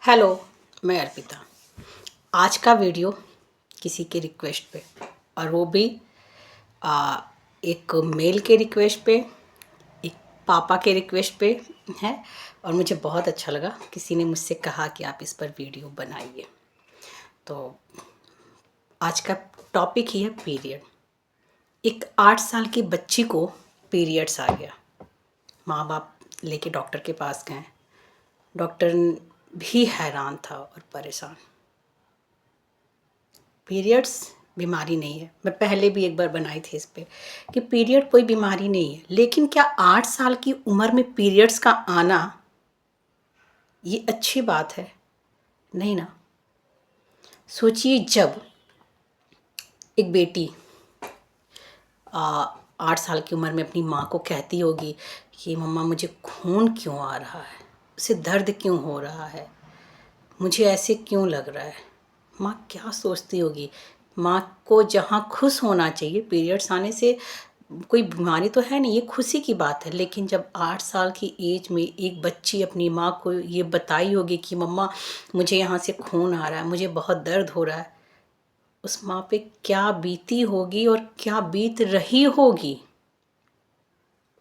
Hello, मैं अर्पिता। आज का वीडियो किसी के रिक्वेस्ट पे और वो भी एक मेल के रिक्वेस्ट पे, एक पापा के रिक्वेस्ट पे है। और मुझे बहुत अच्छा लगा, किसी ने मुझसे कहा कि आप इस पर वीडियो बनाइए। तो आज का टॉपिक ही है पीरियड। एक 8 साल की बच्ची को पीरियड्स आ गया। माँ बाप लेके डॉक्टर के पास गए। डॉक्टर भी हैरान था और परेशान। पीरियड्स बीमारी नहीं है। मैं पहले भी एक बार बनाई थी इस पे कि पीरियड कोई बीमारी नहीं है, लेकिन क्या 8 साल की उम्र में पीरियड्स का आना ये अच्छी बात है? नहीं ना। सोचिए, जब एक बेटी 8 साल की उम्र में अपनी माँ को कहती होगी कि मम्मा मुझे खून क्यों आ रहा है, उसे दर्द क्यों हो रहा है, मुझे ऐसे क्यों लग रहा है, माँ क्या सोचती होगी? माँ को जहाँ खुश होना चाहिए, पीरियड्स आने से कोई बीमारी तो है नहीं, ये खुशी की बात है। लेकिन जब 8 साल की एज में एक बच्ची अपनी माँ को ये बताई होगी कि मम्मा मुझे यहाँ से खून आ रहा है, मुझे बहुत दर्द हो रहा है, उस माँ पे क्या बीती होगी और क्या बीत रही होगी।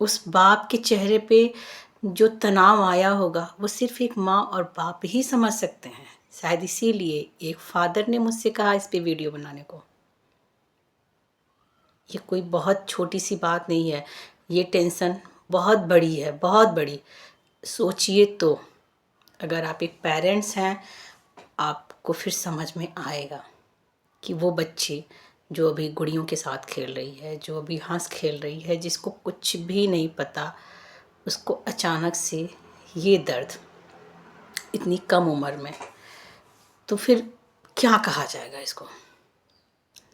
उस बाप के चेहरे पे जो तनाव आया होगा वो सिर्फ एक माँ और बाप ही समझ सकते हैं। शायद इसीलिए एक फादर ने मुझसे कहा इस पे वीडियो बनाने को। ये कोई बहुत छोटी सी बात नहीं है, ये टेंशन बहुत बड़ी है, बहुत बड़ी। सोचिए तो, अगर आप एक पेरेंट्स हैं, आपको फिर समझ में आएगा कि वो बच्ची जो अभी गुड़ियों के साथ खेल रही है, जो अभी हंस खेल रही है, जिसको कुछ भी नहीं पता, उसको अचानक से ये दर्द इतनी कम उम्र में, तो फिर क्या कहा जाएगा इसको?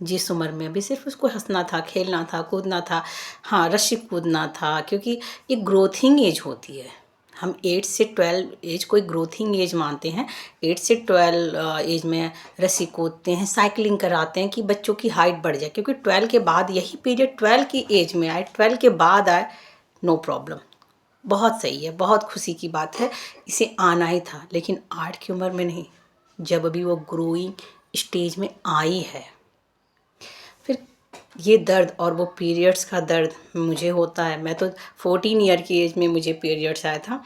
जिस उम्र में अभी सिर्फ उसको हंसना था, खेलना था, कूदना था, हाँ रस्सी कूदना था, क्योंकि ये ग्रोथिंग एज होती है। हम 8 से 12 एज को एक ग्रोथिंग एज मानते हैं। 8 से 12 एज में रस्सी कूदते हैं, साइकिलिंग कराते हैं कि बच्चों की हाइट बढ़ जाए, क्योंकि 12 के बाद यही पीरियड 12 की एज में आए, 12 के बाद आए, नो प्रॉब्लम, बहुत सही है, बहुत खुशी की बात है, इसे आना ही था। लेकिन 8 की उम्र में नहीं, जब अभी वो ग्रोइंग स्टेज में आई है, फिर ये दर्द, और वो पीरियड्स का दर्द मुझे होता है। मैं तो 14 ईयर की एज में मुझे पीरियड्स आया था,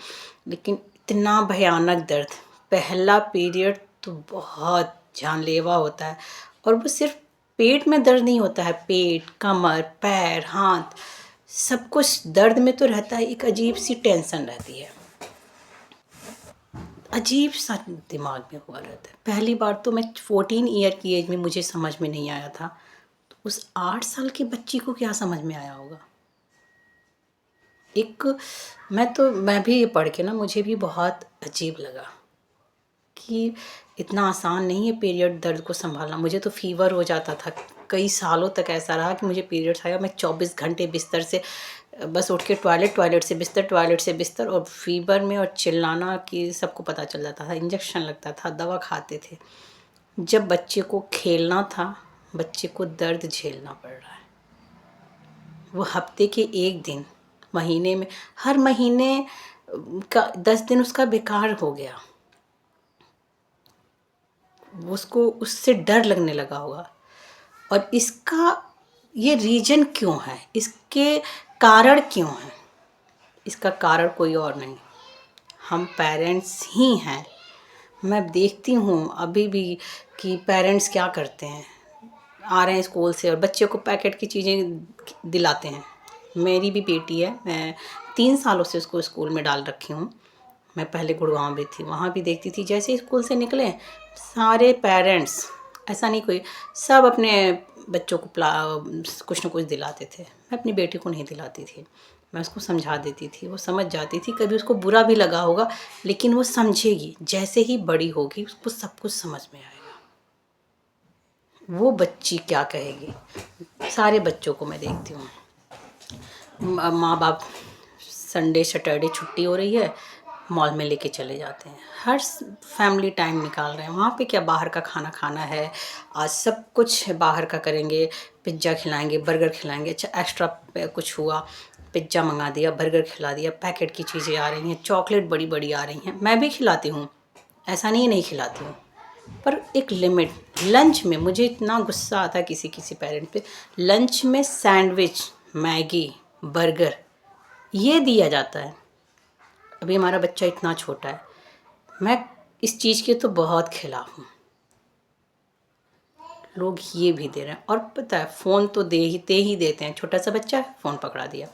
लेकिन इतना भयानक दर्द, पहला पीरियड तो बहुत जानलेवा होता है। और वो सिर्फ पेट में दर्द नहीं होता है, पेट, कमर, पैर, हाथ, सब कुछ दर्द में तो रहता है। एक अजीब सी टेंशन रहती है, अजीब सा दिमाग में हुआ रहता है। पहली बार तो मैं 14 ईयर की एज में मुझे समझ में नहीं आया था, तो उस 8 साल की बच्ची को क्या समझ में आया होगा? एक मैं भी ये पढ़ के ना, मुझे भी बहुत अजीब लगा कि इतना आसान नहीं है पीरियड दर्द को संभालना। मुझे तो फीवर हो जाता था, कई सालों तक ऐसा रहा कि मुझे पीरियड्स आया, मैं 24 घंटे बिस्तर से बस उठ के टॉयलेट, टॉयलेट से बिस्तर, टॉयलेट से बिस्तर, और फीवर में और चिल्लाना कि सबको पता चल जाता था, इंजेक्शन लगता था, दवा खाते थे। जब बच्चे को खेलना था, बच्चे को दर्द झेलना पड़ रहा है। वो हफ्ते के एक दिन, महीने में हर महीने का 10 दिन उसका बेकार हो गया। उसको उससे डर लगने लगा होगा। और इसका ये रीजन क्यों है, इसके कारण क्यों है? इसका कारण कोई और नहीं, हम पेरेंट्स ही हैं। मैं देखती हूँ अभी भी कि पेरेंट्स क्या करते हैं, आ रहे हैं स्कूल से और बच्चे को पैकेट की चीज़ें दिलाते हैं। मेरी भी बेटी है, मैं 3 सालों से उसको स्कूल में डाल रखी हूँ। मैं पहले गुड़गांव में थी, वहाँ भी देखती थी, जैसे स्कूल से निकले सारे पेरेंट्स, ऐसा नहीं कोई, सब अपने बच्चों को कुछ ना कुछ दिलाते थे। मैं अपनी बेटी को नहीं दिलाती थी, मैं उसको समझा देती थी, वो समझ जाती थी। कभी उसको बुरा भी लगा होगा, लेकिन वो समझेगी। जैसे ही बड़ी होगी उसको सब कुछ समझ में आएगा। वो बच्ची क्या कहेगी? सारे बच्चों को मैं देखती हूँ, माँ बाप संडे सैटरडे छुट्टी हो रही है, मॉल में लेके चले जाते हैं, हर फैमिली टाइम निकाल रहे हैं। वहाँ पे क्या बाहर का खाना खाना है, आज सब कुछ बाहर का करेंगे, पिज्ज़ा खिलाएंगे, बर्गर खिलाएंगे। अच्छा एक्स्ट्रा कुछ हुआ, पिज्ज़ा मंगा दिया, बर्गर खिला दिया, पैकेट की चीज़ें आ रही हैं, चॉकलेट बड़ी बड़ी आ रही हैं। मैं भी खिलाती हूँ, ऐसा नहीं खिलाती हूँ, पर एक लिमिट। लंच में मुझे इतना गुस्सा आता है किसी किसी पेरेंट पे, लंच में सैंडविच, मैगी, बर्गर ये दिया जाता है। अभी हमारा बच्चा इतना छोटा है, मैं इस चीज़ के तो बहुत खिलाफ हूँ। लोग ये भी दे रहे हैं, और पता है फ़ोन तो दे ही देते हैं। छोटा सा बच्चा है, फ़ोन पकड़ा दिया।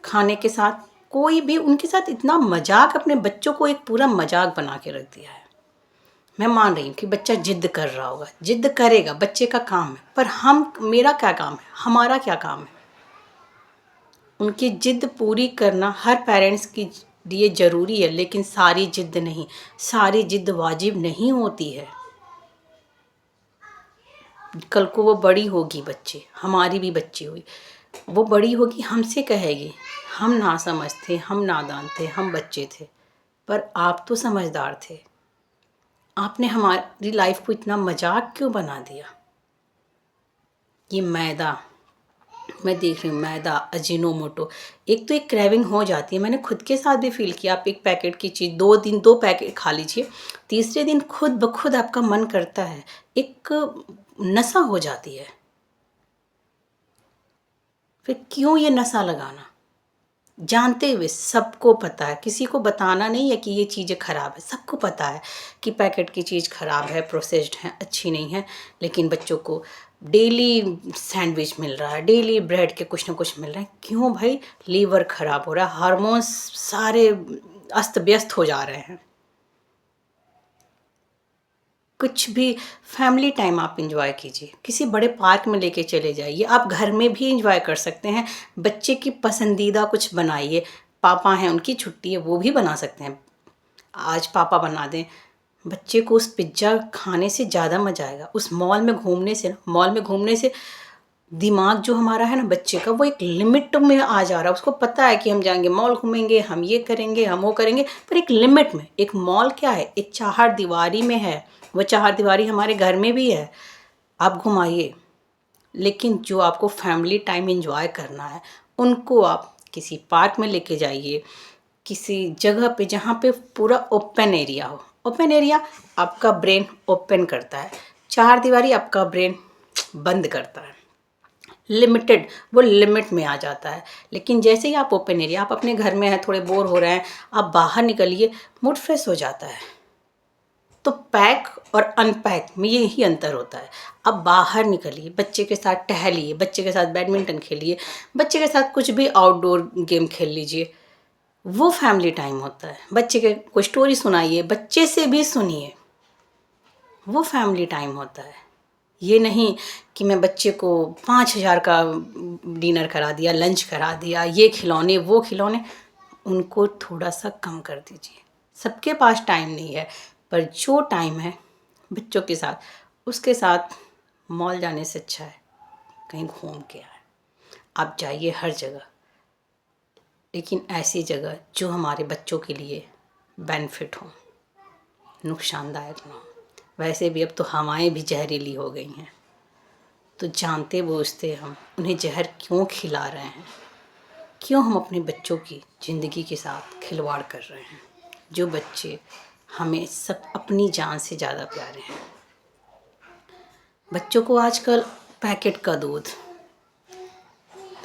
खाने के साथ कोई भी उनके साथ इतना मजाक, अपने बच्चों को एक पूरा मजाक बना के रख दिया है। मैं मान रही हूँ कि बच्चा जिद कर रहा होगा, जिद करेगा, बच्चे का काम है, पर मेरा क्या काम है, हमारा क्या काम है? उनकी जिद पूरी करना हर पेरेंट्स की लिए ज़रूरी है, लेकिन सारी जिद नहीं, सारी जिद वाजिब नहीं होती है। कल को वो बड़ी होगी, बच्चे, हमारी भी बच्ची हुई, वो बड़ी होगी, हमसे कहेगी हम ना समझ थे, हम नादान थे, हम बच्चे थे। पर आप तो समझदार थे, आपने हमारी लाइफ को इतना मजाक क्यों बना दिया? ये मैदा, मैं देख रही हूँ मैदा, अजीनोमोटो, एक तो एक क्रेविंग हो जाती है। मैंने खुद के साथ भी फील किया। आप एक पैकेट की चीज़ 2 दिन 2 पैकेट खा लीजिए, तीसरे दिन खुद ब खुद आपका मन करता है, एक नशा हो जाती है। फिर क्यों ये नशा लगाना? जानते हुए, सबको पता है, किसी को बताना नहीं है कि ये चीज़ें ख़राब है, सबको पता है कि पैकेट की चीज़ ख़राब है, प्रोसेस्ड है, अच्छी नहीं है, लेकिन बच्चों को डेली सैंडविच मिल रहा है, डेली ब्रेड के कुछ ना कुछ मिल रहे हैं। क्यों भाई? लीवर ख़राब हो रहा है, हार्मोन्स सारे अस्त व्यस्त हो जा रहे हैं। कुछ भी फैमिली टाइम आप इंजॉय कीजिए, किसी बड़े पार्क में लेके चले जाइए, आप घर में भी इंजॉय कर सकते हैं। बच्चे की पसंदीदा कुछ बनाइए, पापा हैं उनकी छुट्टी है, वो भी बना सकते हैं, आज पापा बना दें। बच्चे को उस पिज्ज़ा खाने से ज़्यादा मज़ा आएगा, उस मॉल में घूमने से। मॉल में घूमने से दिमाग जो हमारा है ना बच्चे का, वो एक लिमिट में आ जा रहा है। उसको पता है कि हम जाएंगे मॉल, घूमेंगे, हम ये करेंगे, हम वो करेंगे, पर एक लिमिट में। एक मॉल क्या है? एक चार दीवारी में है, वो चार दीवारी हमारे घर में भी है, आप घुमाइए। लेकिन जो आपको फैमिली टाइम एंजॉय करना है, उनको आप किसी पार्क में लेके जाइए, किसी जगह पे जहाँ पे पूरा ओपन एरिया हो। ओपन एरिया आपका ब्रेन ओपन करता है, चार दीवारी आपका ब्रेन बंद करता है। लिमिटेड, वो लिमिट में आ जाता है। लेकिन जैसे ही आप ओपन एरिया, आप अपने घर में हैं, थोड़े बोर हो रहे हैं, आप बाहर निकलिए, मूड फ्रेश हो जाता है। तो पैक और अनपैक में यही अंतर होता है। अब बाहर निकलिए, बच्चे के साथ टहलिए, बच्चे के साथ बैडमिंटन खेलिए, बच्चे के साथ कुछ भी आउटडोर गेम खेल लीजिए, वो फैमिली टाइम होता है। बच्चे के कोई स्टोरी सुनाइए, बच्चे से भी सुनिए, वो फैमिली टाइम होता है। ये नहीं कि मैं बच्चे को 5,000 का डिनर करा दिया, लंच करा दिया, ये खिलौने वो खिलौने। उनको थोड़ा सा कम कर दीजिए। सबके पास टाइम नहीं है, पर जो टाइम है बच्चों के साथ, उसके साथ मॉल जाने से अच्छा है कहीं घूम के आए। आप जाइए हर जगह, लेकिन ऐसी जगह जो हमारे बच्चों के लिए बेनिफिट हो, नुकसानदायक ना हो। वैसे भी अब तो हवाएं भी जहरीली हो गई हैं, तो जानते बूझते हम उन्हें जहर क्यों खिला रहे हैं? क्यों हम अपने बच्चों की ज़िंदगी के साथ खिलवाड़ कर रहे हैं? जो बच्चे हमें सब अपनी जान से ज़्यादा प्यारे हैं। बच्चों को आजकल पैकेट का दूध,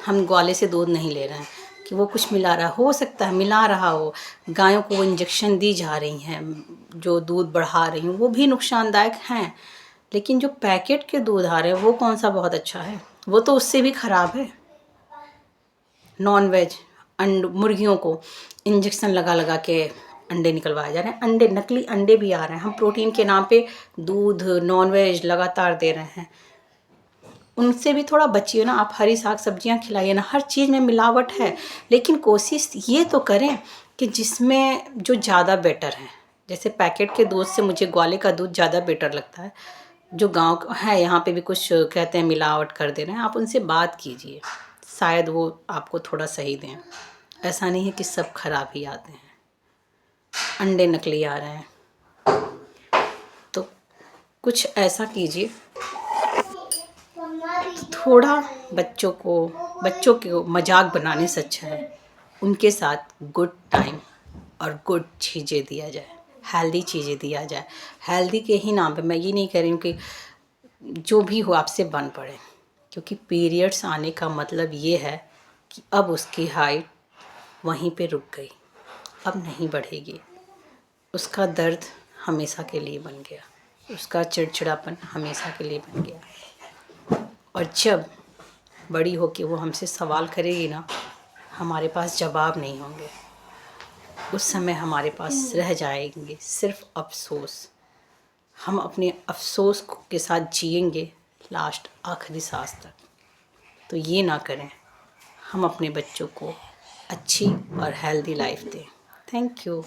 हम ग्वाले से दूध नहीं ले रहे हैं कि वो कुछ मिला रहा, हो सकता है मिला रहा हो, गायों को वो इंजेक्शन दी जा रही हैं जो दूध बढ़ा रही हैं, वो भी नुकसानदायक हैं। लेकिन जो पैकेट के दूध आ रहे हैं वो कौन सा बहुत अच्छा है? वो तो उससे भी ख़राब है। नॉन वेज मुर्गियों को इंजेक्शन लगा लगा के अंडे निकलवाए जा रहे हैं, अंडे, नकली अंडे भी आ रहे हैं। हम प्रोटीन के नाम पे दूध, नॉन वेज लगातार दे रहे हैं। उनसे भी थोड़ा बचिए ना, आप हरी साग सब्जियां खिलाइए ना। हर चीज़ में मिलावट है, लेकिन कोशिश ये तो करें कि जिसमें जो ज़्यादा बेटर है। जैसे पैकेट के दूध से मुझे ग्वाले का दूध ज़्यादा बेटर लगता है। जो गांव का है, यहाँ पे भी कुछ कहते हैं मिलावट कर दे रहे हैं, आप उनसे बात कीजिए, शायद वो आपको थोड़ा सही दें। ऐसा नहीं है कि सब खराब ही आते हैं, अंडे नकली आ रहे हैं, तो कुछ ऐसा कीजिए थोड़ा। बच्चों को मजाक बनाने से अच्छा है उनके साथ गुड टाइम और गुड चीज़ें दिया जाए। हेल्दी चीज़ें दिया जाए। हेल्दी के ही नाम पे मैं ये नहीं कह रही हूँ कि जो भी हो आपसे बन पड़े, क्योंकि पीरियड्स आने का मतलब ये है कि अब उसकी हाइट वहीं पे रुक गई, अब नहीं बढ़ेगी। उसका दर्द हमेशा के लिए बन गया, उसका चिड़चिड़ापन हमेशा के लिए बन गया। और जब बड़ी होके वो हमसे सवाल करेगी ना, हमारे पास जवाब नहीं होंगे। उस समय हमारे पास रह जाएंगे सिर्फ अफसोस। हम अपने अफसोस के साथ जिएंगे लास्ट आखिरी सांस तक। तो ये ना करें, हम अपने बच्चों को अच्छी और हेल्दी लाइफ दें। Thank you.